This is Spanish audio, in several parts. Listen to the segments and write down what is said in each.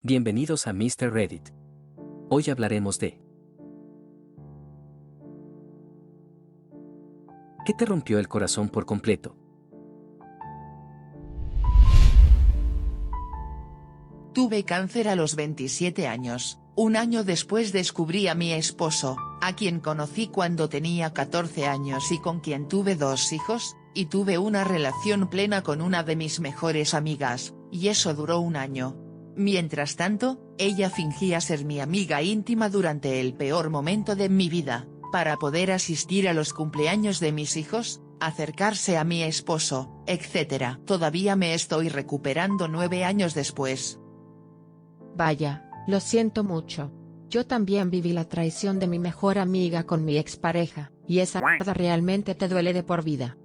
Bienvenidos a Mr. Reddit. Hoy hablaremos de... ¿Qué te rompió el corazón por completo? Tuve cáncer a los 27 años. Un año después descubrí a mi esposo, a quien conocí cuando tenía 14 años y con quien tuve 2 hijos, y tuve una relación plena con una de mis mejores amigas, y eso duró un año. Mientras tanto, ella fingía ser mi amiga íntima durante el peor momento de mi vida, para poder asistir a los cumpleaños de mis hijos, acercarse a mi esposo, etc. Todavía me estoy recuperando 9 años después. Vaya, lo siento mucho. Yo también viví la traición de mi mejor amiga con mi expareja, y esa mierda realmente te duele de por vida.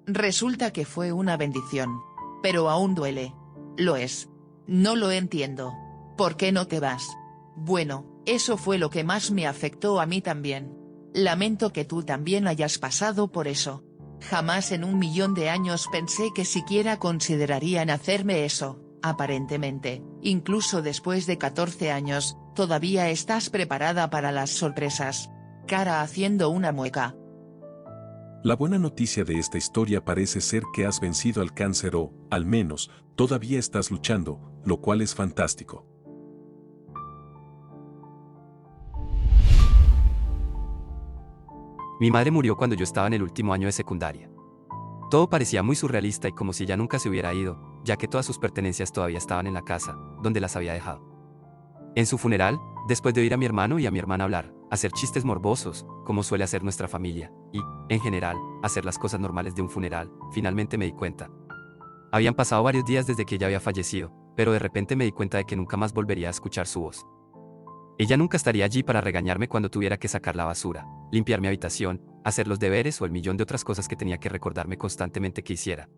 Resulta que fue una bendición. Pero aún duele. Lo es. No lo entiendo. ¿Por qué no te vas? Bueno, eso fue lo que más me afectó a mí también. Lamento que tú también hayas pasado por eso. Jamás en 1.000.000 de años pensé que siquiera considerarían hacerme eso. Aparentemente, incluso después de 14 años, todavía estás preparada para las sorpresas. Cara haciendo una mueca. La buena noticia de esta historia parece ser que has vencido al cáncer o, al menos, todavía estás luchando, lo cual es fantástico. Mi madre murió cuando yo estaba en el último año de secundaria. Todo parecía muy surrealista y como si ella nunca se hubiera ido, ya que todas sus pertenencias todavía estaban en la casa, donde las había dejado. En su funeral, después de oír a mi hermano y a mi hermana hablar, hacer chistes morbosos, como suele hacer nuestra familia, y, en general, hacer las cosas normales de un funeral, finalmente me di cuenta. Habían pasado varios días desde que ella había fallecido, pero de repente me di cuenta de que nunca más volvería a escuchar su voz. Ella nunca estaría allí para regañarme cuando tuviera que sacar la basura, limpiar mi habitación, hacer los deberes o el millón de otras cosas que tenía que recordarme constantemente que hiciera.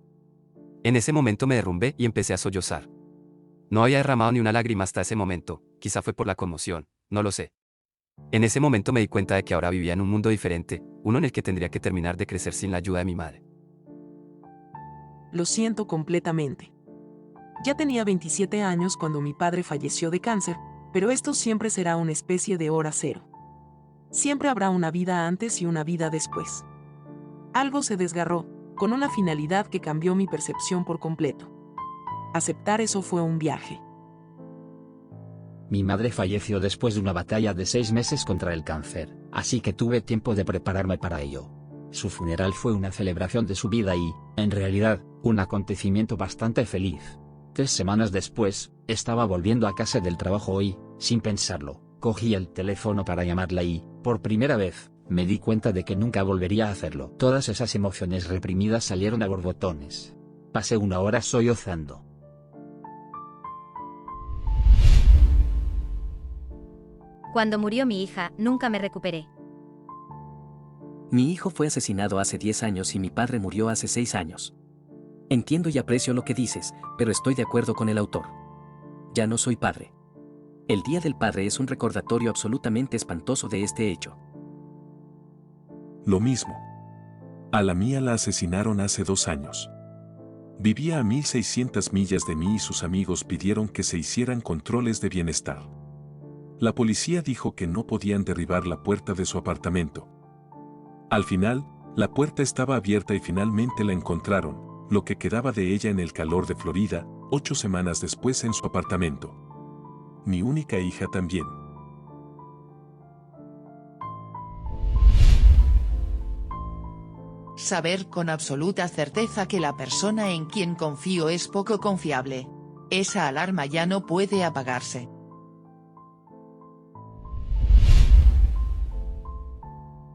En ese momento me derrumbé y empecé a sollozar. No había derramado ni una lágrima hasta ese momento, quizá fue por la conmoción, no lo sé. En ese momento me di cuenta de que ahora vivía en un mundo diferente, uno en el que tendría que terminar de crecer sin la ayuda de mi madre. Lo siento completamente. Ya tenía 27 años cuando mi padre falleció de cáncer, pero esto siempre será una especie de hora cero. Siempre habrá una vida antes y una vida después. Algo se desgarró, con una finalidad que cambió mi percepción por completo. Aceptar eso fue un viaje. Mi madre falleció después de una batalla de 6 meses contra el cáncer, así que tuve tiempo de prepararme para ello. Su funeral fue una celebración de su vida y, en realidad, un acontecimiento bastante feliz. 3 semanas después, estaba volviendo a casa del trabajo y, sin pensarlo, cogí el teléfono para llamarla y, por primera vez, me di cuenta de que nunca volvería a hacerlo. Todas esas emociones reprimidas salieron a borbotones. Pasé 1 hora sollozando. Cuando murió mi hija, nunca me recuperé. Mi hijo fue asesinado hace 10 años y mi padre murió hace 6 años. Entiendo y aprecio lo que dices, pero estoy de acuerdo con el autor. Ya no soy padre. El Día del Padre es un recordatorio absolutamente espantoso de este hecho. Lo mismo. A la mía la asesinaron hace 2 años. Vivía a 1.600 millas de mí y sus amigos pidieron que se hicieran controles de bienestar. La policía dijo que no podían derribar la puerta de su apartamento. Al final, la puerta estaba abierta y finalmente la encontraron, lo que quedaba de ella en el calor de Florida, 8 semanas después en su apartamento. Mi única hija también. Saber con absoluta certeza que la persona en quien confío es poco confiable. Esa alarma ya no puede apagarse.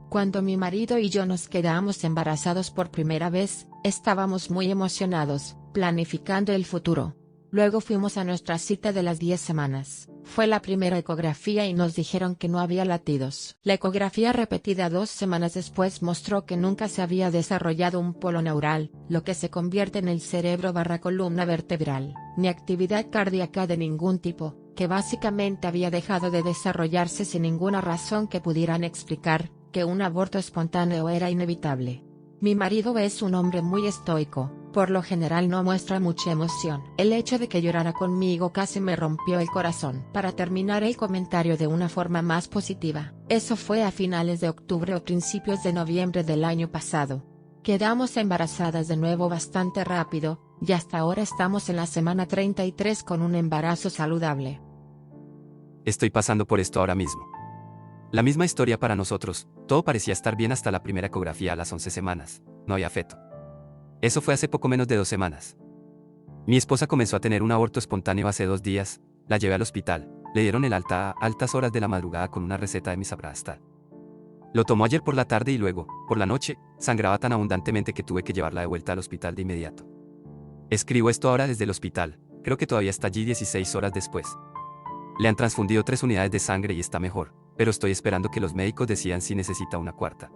Cuando mi marido y yo nos quedamos embarazados por primera vez, estábamos muy emocionados, planificando el futuro. Luego fuimos a nuestra cita de las 10 semanas. Fue la primera ecografía y nos dijeron que no había latidos. La ecografía repetida 2 semanas después mostró que nunca se había desarrollado un polo neural, lo que se convierte en el cerebro/columna vertebral, ni actividad cardíaca de ningún tipo, que básicamente había dejado de desarrollarse sin ninguna razón que pudieran explicar que un aborto espontáneo era inevitable. Mi marido es un hombre muy estoico, Por lo general no muestra mucha emoción. El hecho de que llorara conmigo casi me rompió el corazón. Para terminar el comentario de una forma más positiva, eso fue a finales de octubre o principios de noviembre del año pasado. Quedamos embarazadas de nuevo bastante rápido, y hasta ahora estamos en la semana 33 con un embarazo saludable. Estoy pasando por esto ahora mismo. La misma historia para nosotros, todo parecía estar bien hasta la primera ecografía a las 11 semanas, no había feto. Eso fue hace poco menos de 2 semanas. Mi esposa comenzó a tener un aborto espontáneo hace 2 días, la llevé al hospital, le dieron el alta a altas horas de la madrugada con una receta de misaprastol. Lo tomó ayer por la tarde y luego, por la noche, sangraba tan abundantemente que tuve que llevarla de vuelta al hospital de inmediato. Escribo esto ahora desde el hospital, creo que todavía está allí 16 horas después. Le han transfundido 3 unidades de sangre y está mejor, pero estoy esperando que los médicos decidan si necesita una cuarta.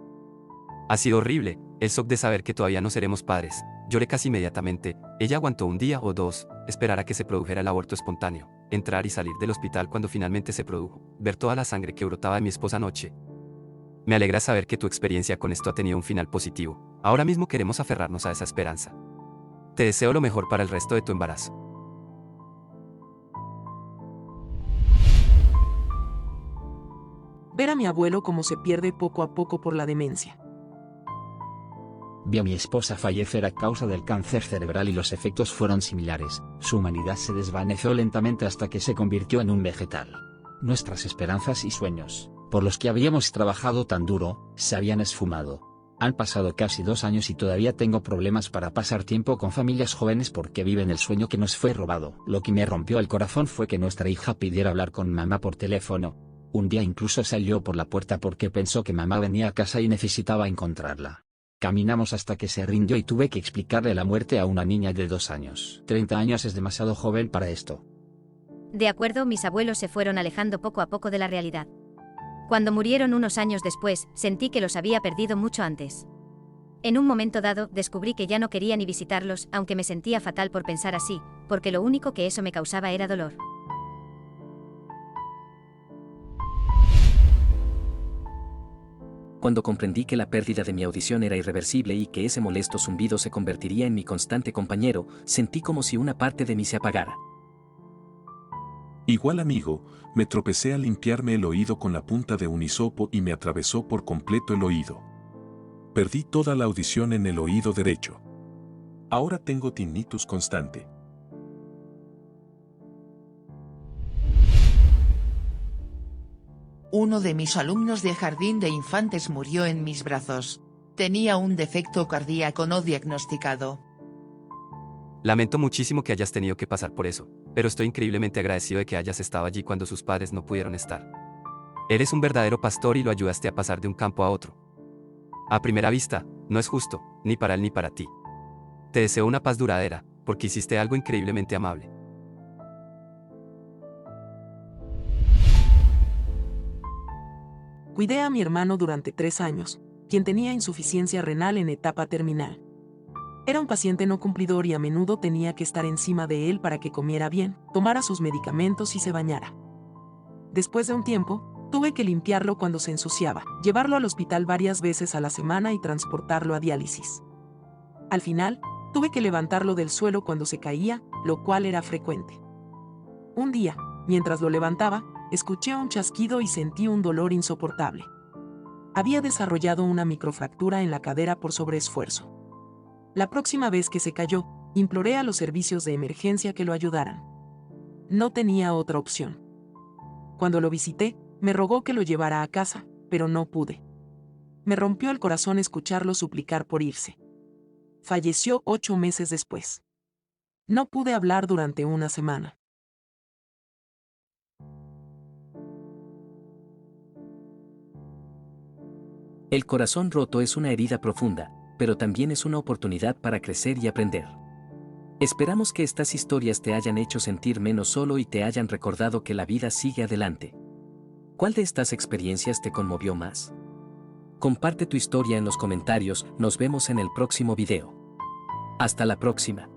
Ha sido horrible, el shock de saber que todavía no seremos padres. Lloré casi inmediatamente, ella aguantó 1 día o 2, esperar a que se produjera el aborto espontáneo, entrar y salir del hospital cuando finalmente se produjo, ver toda la sangre que brotaba de mi esposa anoche. Me alegra saber que tu experiencia con esto ha tenido un final positivo, ahora mismo queremos aferrarnos a esa esperanza. Te deseo lo mejor para el resto de tu embarazo. Ver a mi abuelo cómo se pierde poco a poco por la demencia. Vi a mi esposa fallecer a causa del cáncer cerebral y los efectos fueron similares. Su humanidad se desvaneció lentamente hasta que se convirtió en un vegetal. Nuestras esperanzas y sueños, por los que habíamos trabajado tan duro, se habían esfumado. Han pasado casi 2 años y todavía tengo problemas para pasar tiempo con familias jóvenes porque viven el sueño que nos fue robado. Lo que me rompió el corazón fue que nuestra hija pidiera hablar con mamá por teléfono. Un día incluso salió por la puerta porque pensó que mamá venía a casa y necesitaba encontrarla. Caminamos hasta que se rindió y tuve que explicarle la muerte a una niña de 2 años. 30 años es demasiado joven para esto. De acuerdo, mis abuelos se fueron alejando poco a poco de la realidad. Cuando murieron unos años después, sentí que los había perdido mucho antes. En un momento dado, descubrí que ya no quería ni visitarlos, aunque me sentía fatal por pensar así, porque lo único que eso me causaba era dolor. Cuando comprendí que la pérdida de mi audición era irreversible y que ese molesto zumbido se convertiría en mi constante compañero, sentí como si una parte de mí se apagara. Igual amigo, me tropecé al limpiarme el oído con la punta de un hisopo y me atravesó por completo el oído. Perdí toda la audición en el oído derecho. Ahora tengo tinnitus constante. Uno de mis alumnos de jardín de infantes murió en mis brazos. Tenía un defecto cardíaco no diagnosticado. Lamento muchísimo que hayas tenido que pasar por eso, pero estoy increíblemente agradecido de que hayas estado allí cuando sus padres no pudieron estar. Eres un verdadero pastor y lo ayudaste a pasar de un campo a otro. A primera vista, no es justo, ni para él ni para ti. Te deseo una paz duradera, porque hiciste algo increíblemente amable. Cuidé a mi hermano durante 3 años, quien tenía insuficiencia renal en etapa terminal. Era un paciente no cumplidor y a menudo tenía que estar encima de él para que comiera bien, tomara sus medicamentos y se bañara. Después de un tiempo, tuve que limpiarlo cuando se ensuciaba, llevarlo al hospital varias veces a la semana y transportarlo a diálisis. Al final, tuve que levantarlo del suelo cuando se caía, lo cual era frecuente. Un día, mientras lo levantaba, escuché un chasquido y sentí un dolor insoportable. Había desarrollado una microfractura en la cadera por sobreesfuerzo. La próxima vez que se cayó, imploré a los servicios de emergencia que lo ayudaran. No tenía otra opción. Cuando lo visité, me rogó que lo llevara a casa, pero no pude. Me rompió el corazón escucharlo suplicar por irse. Falleció 8 meses después. No pude hablar durante una semana. El corazón roto es una herida profunda, pero también es una oportunidad para crecer y aprender. Esperamos que estas historias te hayan hecho sentir menos solo y te hayan recordado que la vida sigue adelante. ¿Cuál de estas experiencias te conmovió más? Comparte tu historia en los comentarios, nos vemos en el próximo video. Hasta la próxima.